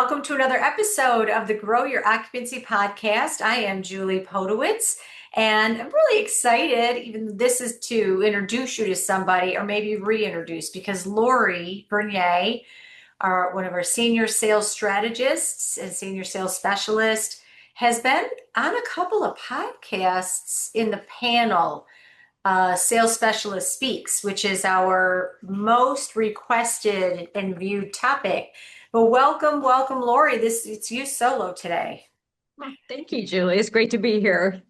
welcome to another episode of the Grow Your Occupancy Podcast. I am Julie Podewitz, and I'm really excited, even this is to introduce you to somebody or maybe reintroduce, because Lori Vernier, one of our senior sales strategists and senior sales specialist, has been on a couple of podcasts in the panel. Sales Specialist Speaks, which is our most requested and viewed topic. But welcome, Lori. It's you solo today. Oh, thank you, Julie. It's great to be here.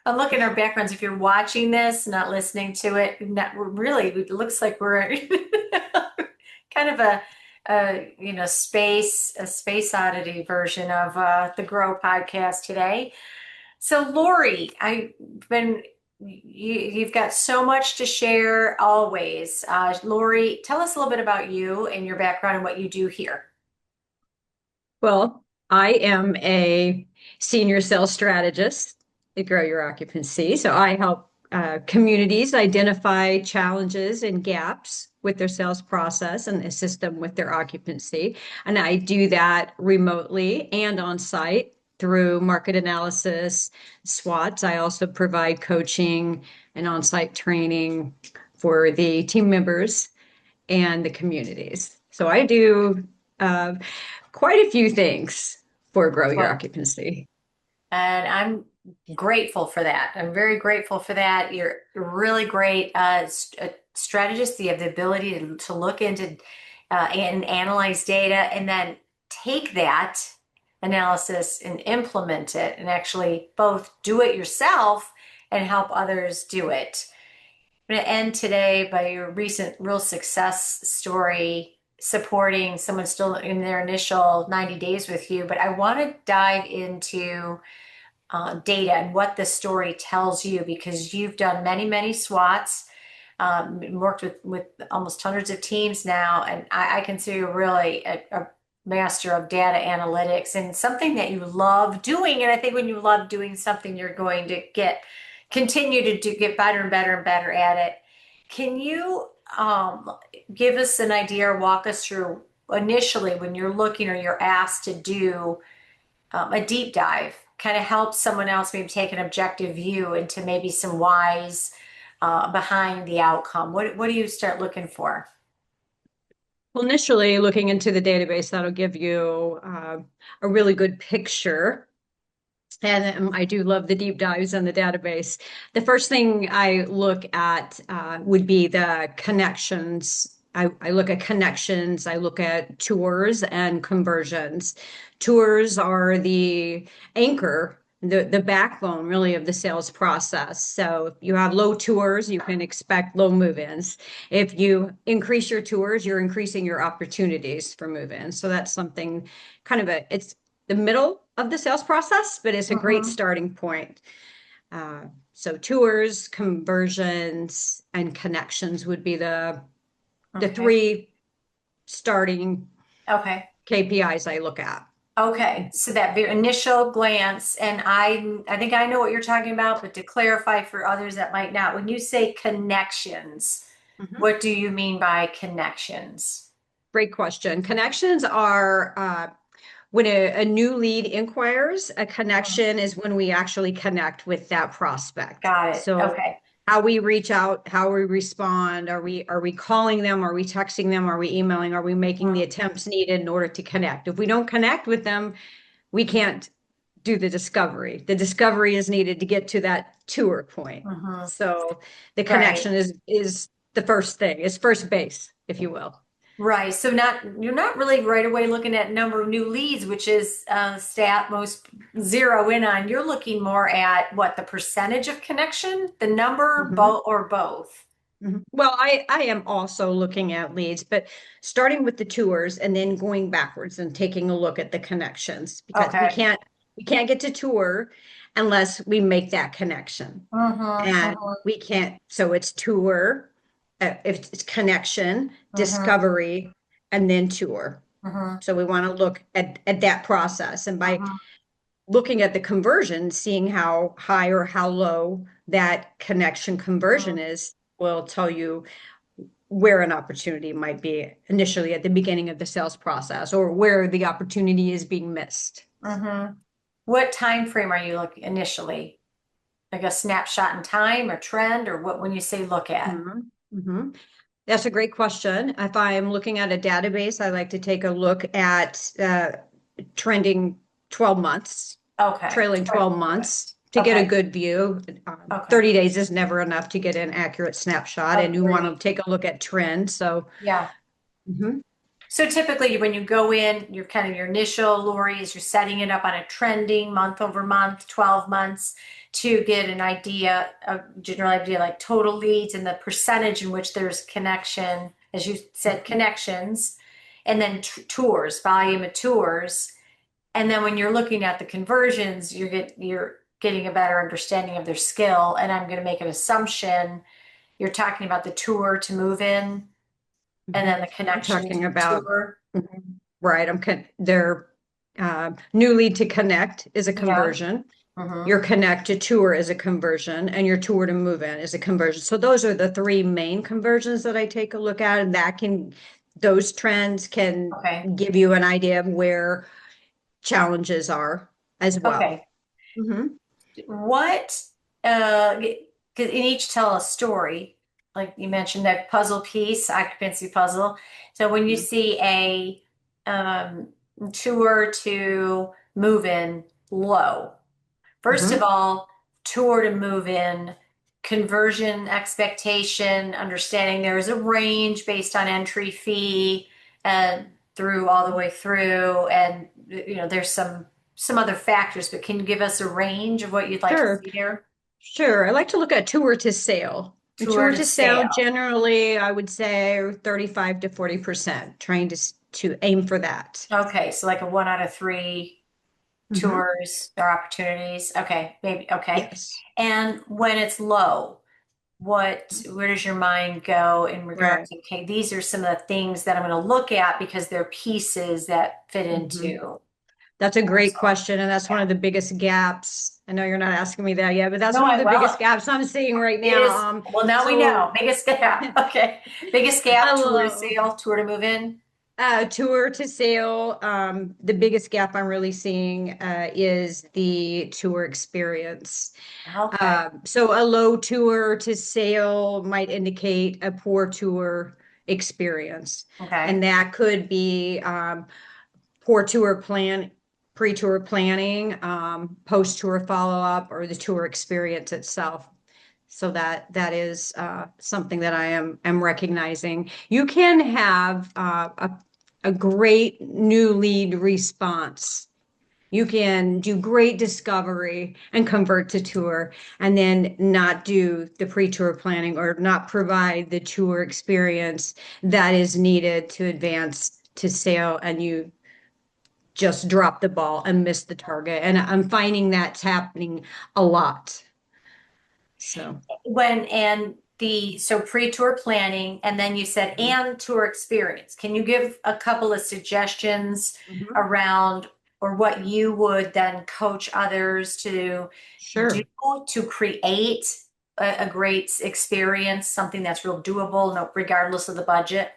I'm looking at our backgrounds. If you're watching this, not listening to it, really, it looks like we're kind of a space oddity version of the Grow podcast today. So, Lori, you've got so much to share always. Lori, tell us a little bit about you and your background and what you do here. Well, I am a senior sales strategist at Grow Your Occupancy. So I help communities identify challenges and gaps with their sales process and assist them with their occupancy. And I do that remotely and on site through market analysis, SWOTs. I also provide coaching and on-site training for the team members and the communities. So I do quite a few things for Grow Your Occupancy. And I'm grateful for that. I'm very grateful for that. You're really great strategist. You have the ability to look into and analyze data and then take that analysis and implement it and actually both do it yourself and help others do it. I'm going to end today by your recent real success story supporting someone still in their initial 90 days with you, but I want to dive into data and what the story tells you, because you've done many SWATs, worked with almost hundreds of teams now, and I consider you really a master of data analytics and something that you love doing. And I think when you love doing something, you're going to continue to get better and better and better at it. Can you give us an idea or walk us through initially when you're looking or you're asked to do a deep dive, kind of help someone else maybe take an objective view into maybe some whys behind the outcome? What do you start looking for? Well, initially, looking into the database, that'll give you a really good picture. And I do love the deep dives in the database. The first thing I look at would be the connections. I look at connections, I look at tours and conversions. Tours are the anchor, the backbone really of the sales process. So if you have low tours, you can expect low move-ins. If you increase your tours, you're increasing your opportunities for move-ins. So that's something it's the middle of the sales process, but it's a great starting point. So tours, conversions, and connections would be the three starting KPIs I look at. Okay, so that very initial glance, and I think I know what you're talking about, but to clarify for others that might not, when you say connections, what do you mean by connections? Great question. Connections are when a new lead inquires. A connection is when we actually connect with that prospect. Got it. So Okay. how we reach out, how we respond, are we calling them, are we texting them, are we emailing, are we making the attempts needed in order to connect? If we don't connect with them, we can't do the discovery. The discovery is needed to get to that tour point. So the connection is the first thing, is first base, if you will. Right. So you're not really right away looking at number of new leads, which is stat most zero in on. You're looking more at what the percentage of connection, the number, both. Well, I am also looking at leads, but starting with the tours and then going backwards and taking a look at the connections, because we can't get to tour unless we make that connection. And we can't, so it's tour, if it's connection, discovery, and then tour. So we want to look at that process. And by looking at the conversion, seeing how high or how low that connection conversion is, will tell you where an opportunity might be initially at the beginning of the sales process or where the opportunity is being missed. Mm-hmm. What time frame are you looking initially? Like a snapshot in time or trend or what when you say look at? Mhm. Mhm. That's a great question. If I'm looking at a database, I like to take a look at trending 12 months, Okay. trailing 12 months to get a Okay. good view. Okay. 30 days is never enough to get an accurate snapshot, and you want to Agreed. take a look at trend. So, Yeah. mhm, So typically when you go in, your kind of your initial, Lori, is you're setting it up on a trending month over month, 12 months to get an idea, a general idea like total leads and the percentage in which there's connection, as you said, mhm, connections, and then tours, volume of tours. And then when you're looking at the conversions, you're getting a better understanding of their skill. And I'm going to make an assumption you're talking about the tour to move in and then mhm. the I'm connection to talking the about, tour. mhm, right. Their new lead to connect is a Yeah. conversion. Hmm. Your connect to tour is a conversion, and your tour to move in is a conversion. So those are the three main conversions that I take a look at, and those trends can Okay. give you an idea of where challenges are as well. Okay. Hmm. What, because in each tell a story, like you mentioned that puzzle piece, occupancy puzzle. So when you see a um, tour to move in low, first of Hmm. all, tour to move in, conversion expectation, understanding there is a range based on entry fee and through all the way through, and there's some other factors, but can you give us a range of what you'd like to Sure, see there? sure. I like to look at tour to sale. A Tour tour to to sale, sale. generally, I would say 35 to 40%, trying to aim for that. Okay, so like a 1 out of 3 Hmm. tours or opportunities. Okay, maybe okay. Yes, And when it's low, where does your mind go in regards right. to, okay, these are some of the things that I'm going to look at because they're pieces that fit Hmm. into That's a great also. question, and that's one Yeah. of the biggest gaps. I know you're not asking me that yet, but that's No, one of I the biggest will. gaps I'm seeing right It now. is, well, now we know. So Biggest gap. Okay. Biggest gap, I tour to love sale, tour to move in. tour to sale. The biggest gap I'm really seeing is the tour experience. Okay. So a low tour to sale might indicate a poor tour experience, Okay. and that could be poor pre-tour planning, post-tour follow-up, or the tour experience itself. So that is something that I am recognizing. You can have a great new lead response. You can do great discovery and convert to tour, and then not do the pre-tour planning or not provide the tour experience that is needed to advance to sale, and you just drop the ball and miss the target. And I'm finding that's happening a lot. So, So pre-tour planning, and then you said mhm. and tour experience. Can you give a couple of suggestions Mhm. around or what you would then coach others to do Sure. to create a great experience, something that's real doable, no, regardless of the budget?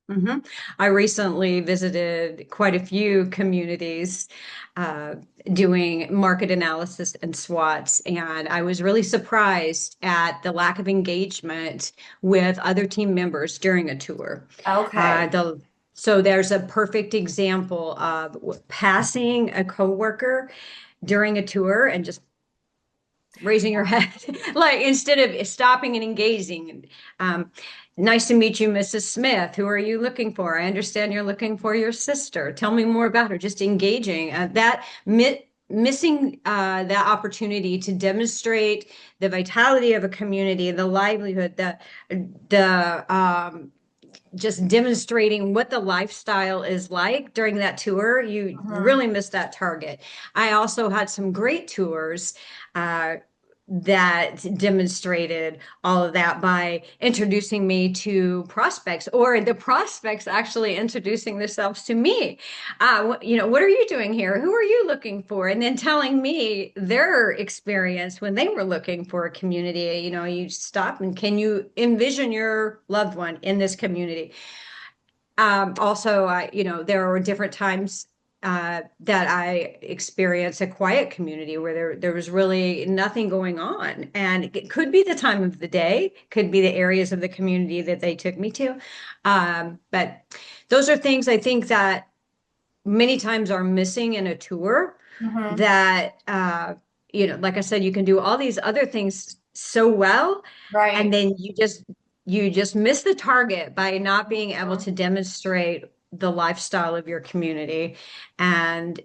Hmm. I recently visited quite a few communities uh, doing market analysis and SWOTs, and I was really surprised at the lack of engagement with other team members during a tour. Uh, Okay. the so there's a perfect example of passing a coworker during a tour and just raising your head, like instead of stopping and engaging. Um, Nice to meet you, Mrs. Smith. Who are you looking for? I understand you're looking for your sister. Tell me more about her. Just engaging. Missing that opportunity to demonstrate the vitality of a community, the livelihood, the just demonstrating what the lifestyle is like during that tour, you Mhm. really missed that target. I also had some great tours. Uh, that demonstrated all of that by introducing me to prospects, or the prospects actually introducing themselves to me. What are you doing here? Who are you looking for? And then telling me their experience when they were looking for a community. You stop and can you envision your loved one in this community? Also, there were different times that I experienced a quiet community where there was really nothing going on. And it could be the time of the day, could be the areas of the community that they took me to. But those are things I think that many times are missing in a tour Hmm. that, like I said, you can do all these other things so well, and Right. then you just miss the target by not being able Mhm. to demonstrate the lifestyle of your community. And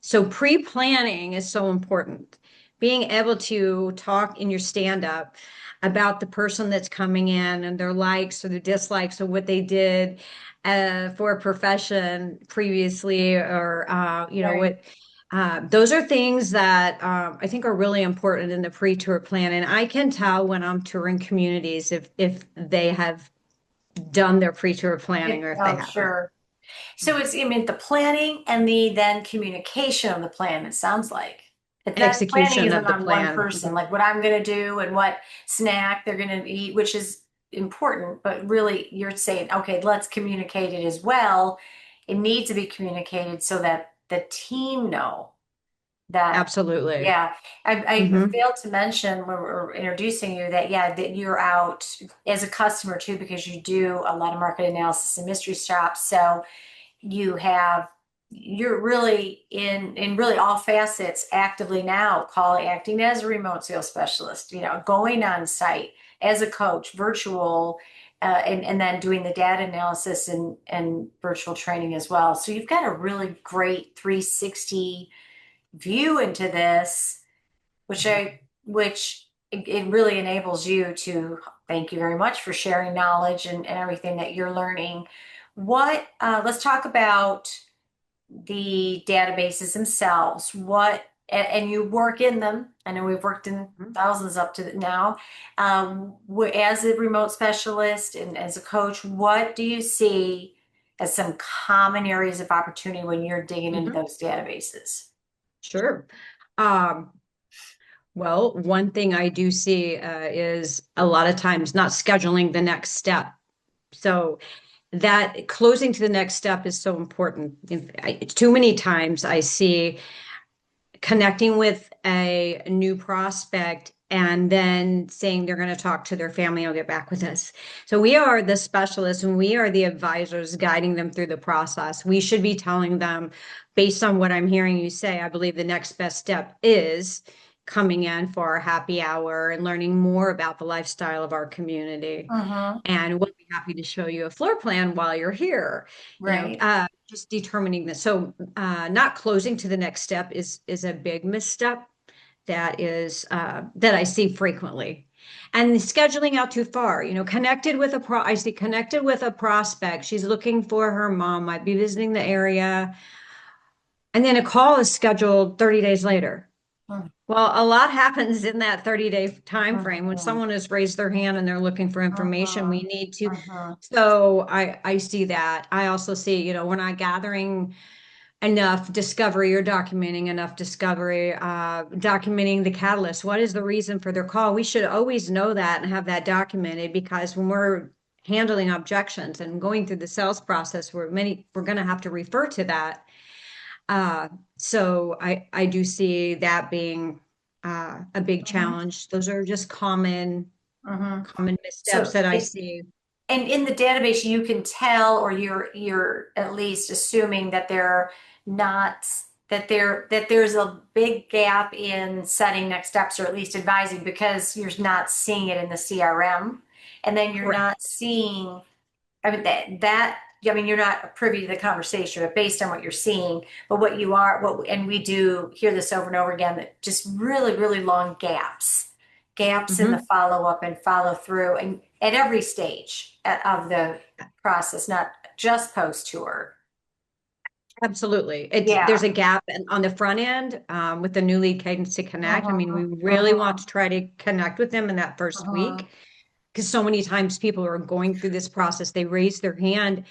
so pre-planning is so important. Being able to talk in your stand-up about the person that's coming in and their likes or their dislikes or what they did for a profession previously, or Right. what those are things that I think are really important in the pre-tour plan. And I can tell when I'm touring communities if they have done their pre-tour planning or if they Oh, haven't. sure. So it's, I mean, the planning and the then communication of the plan, it sounds like. If that planning Execution isn't of the on one plan. person, like what I'm going to do and what snack they're going to eat, which is important, but really you're saying, okay, let's communicate it as well. It needs to be communicated so that the team know that, Absolutely. yeah. I Hmm. failed to mention when we were introducing you that, yeah, that you're out as a customer too, because you do a lot of market analysis and mystery shops. So you have you're really in really all facets actively now calling, acting as a remote sales specialist, going on site as a coach, virtual, and then doing the data analysis and virtual training as well. So you've got a really great 360 view into this, which it really enables you to, thank you very much for sharing knowledge and everything that you're learning. Let's talk about the databases themselves. And you work in them. I know we've worked in thousands up to now. As a remote specialist and as a coach, what do you see as some common areas of opportunity when you're digging into Hmm. those databases? Sure. Um, well, one thing I do see is a lot of times not scheduling the next step. So that closing to the next step is so important. Too many times I see connecting with a new prospect and then saying they're going to talk to their family and get back with us. So we are the specialists and we are the advisors guiding them through the process. We should be telling them, based on what I'm hearing you say, I believe the next best step is coming in for our happy hour and learning more about the lifestyle of our community. Mm-hmm. And we'll be happy to show you a floor plan while you're here. Right. Just determining this. So not closing to the next step is a big misstep that I see frequently. And scheduling out too far, I see connected with a prospect. She's looking for her mom, might be visiting the area. And then a call is scheduled 30 days later. Well, a lot happens in that 30-day time frame. When Mm-hmm. someone has raised their hand and they're looking for information, we Mm-hmm. need to. Mm-hmm. So I see that. I also see, we're not gathering enough discovery or documenting enough discovery, documenting the catalyst. What is the reason for their call? We should always know that and have that documented, because when we're handling objections and going through the sales process, we're going to have to refer to that. Uh, so I do see that being a big Mm-hmm. challenge. Those are just common Mm-hmm. common missteps So that I it, see. and in the database, you can tell, or you're at least assuming that they're not that there's a big gap in setting next steps, or at least advising, because you're not seeing it in the CRM, and then you're Correct. not seeing. I mean that I mean you're not privy to the conversation, but based on what you're seeing, but what you are, and we do hear this over and over again, that just really long gaps in the Hmm. follow up and follow through, and at every stage of the process, not just post tour. Absolutely. There's Yeah. a gap on the front end with the new lead cadence to connect. I mean, we Mhm, really want to mhm, try to connect with them in that first mhm. week because so many times people are going through this process, they raise their hand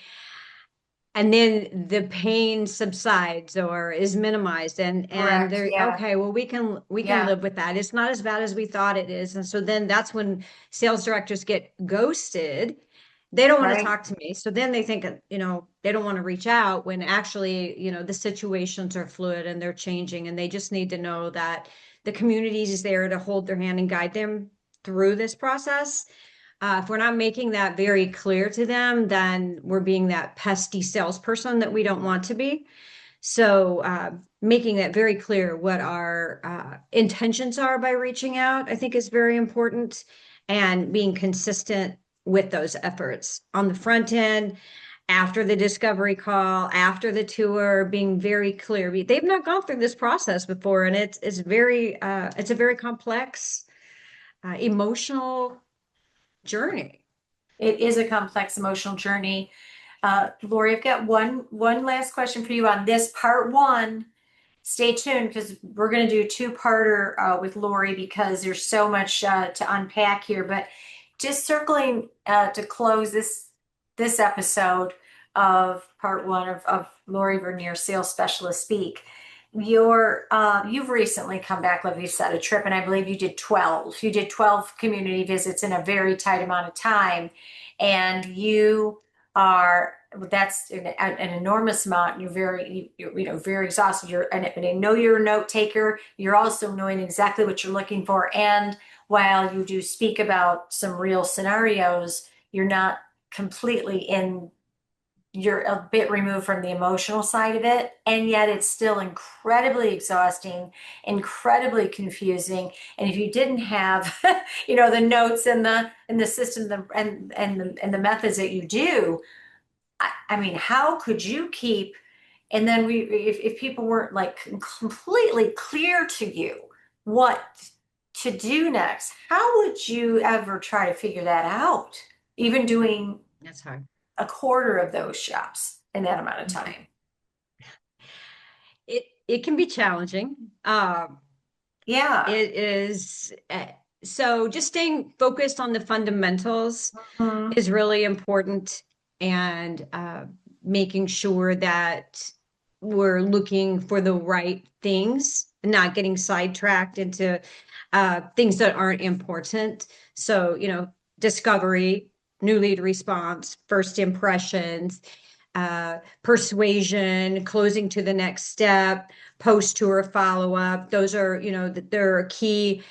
and then the pain subsides or is minimized and Correct. they're Yeah. okay, well we can Yeah. live with that. It's not as bad as we thought it is. And so then that's when sales directors get ghosted. They don't want to Right. talk to me. So then they think, they don't want to reach out when actually, the situations are fluid and they're changing and they just need to know that the community is there to hold their hand and guide them through this process. If we're not making that very clear to them, then we're being that pesky salesperson that we don't want to be. So, making that very clear what our intentions are by reaching out, I think is very important, and being consistent with those efforts on the front end, after the discovery call, after the tour, being very clear. They've not gone through this process before, and it's a very complex, emotional journey. It is a complex emotional journey. Lori, I've got one last question for you on this part one. Stay tuned because we're going to do a two-parter with Lori because there's so much to unpack here. But just circling to close this episode of part one of Lori Vernier, Sales Specialist Speak. You've recently come back, like you said, a trip, and I believe you did 12. You did 12 community visits in a very tight amount of time, and you are that's an enormous amount. You're very exhausted. And I know you're a note taker. You're also knowing exactly what you're looking for. And while you do speak about some real scenarios, you're not completely in. You're a bit removed from the emotional side of it, and yet it's still incredibly exhausting, incredibly confusing. And if you didn't have, the notes and the system and the methods that you do, I mean, how could you keep, and then if people weren't like completely clear to you what to do next, how would you ever try to figure that out? Even doing That's hard. a quarter of those shops in that amount of Mhm. time. It can be challenging. Yeah. It is so just staying focused on the fundamentals Mhm. is really important, and making sure that we're looking for the right things, not getting sidetracked into things that aren't important. So, discovery, new lead response, first impressions, persuasion, closing to the next step, post tour follow up. Those are, there are key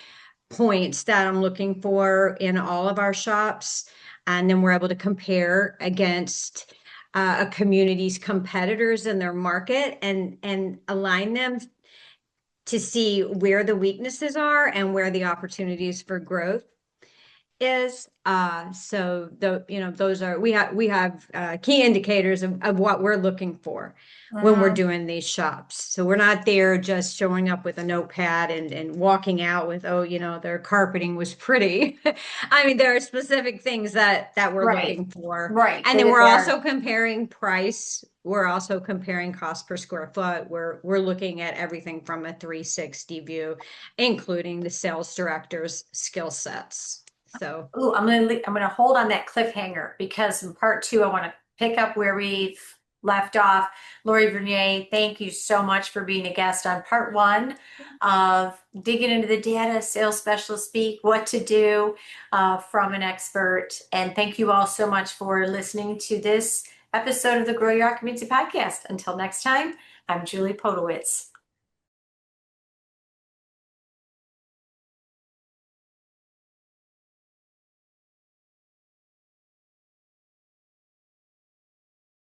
points that I'm looking for in all of our shops. And then we're able to compare against a community's competitors in their market and align them to see where the weaknesses are and where the opportunities for growth is. So those are, we have key indicators of what we're looking for when we're Mhm. doing these shops. So we're not there just showing up with a notepad and walking out with, oh, their carpeting was pretty. I mean, there are specific things that we're Right. looking for. Right. And then They we're are. also comparing price. We're also comparing cost per square foot. We're looking at everything from a 360 view, including the sales director's skill sets. So, Ooh, I'm gonna hold on that cliffhanger because in part two, I want to pick up where we've left off. Lori Vernier, thank you so much for being a guest on part one of digging into the data, sales specialist speak, what to do from an expert. And thank you all so much for listening to this episode of the Grow Your Occupancy Podcast. Until next time, I'm Julie Podewitz.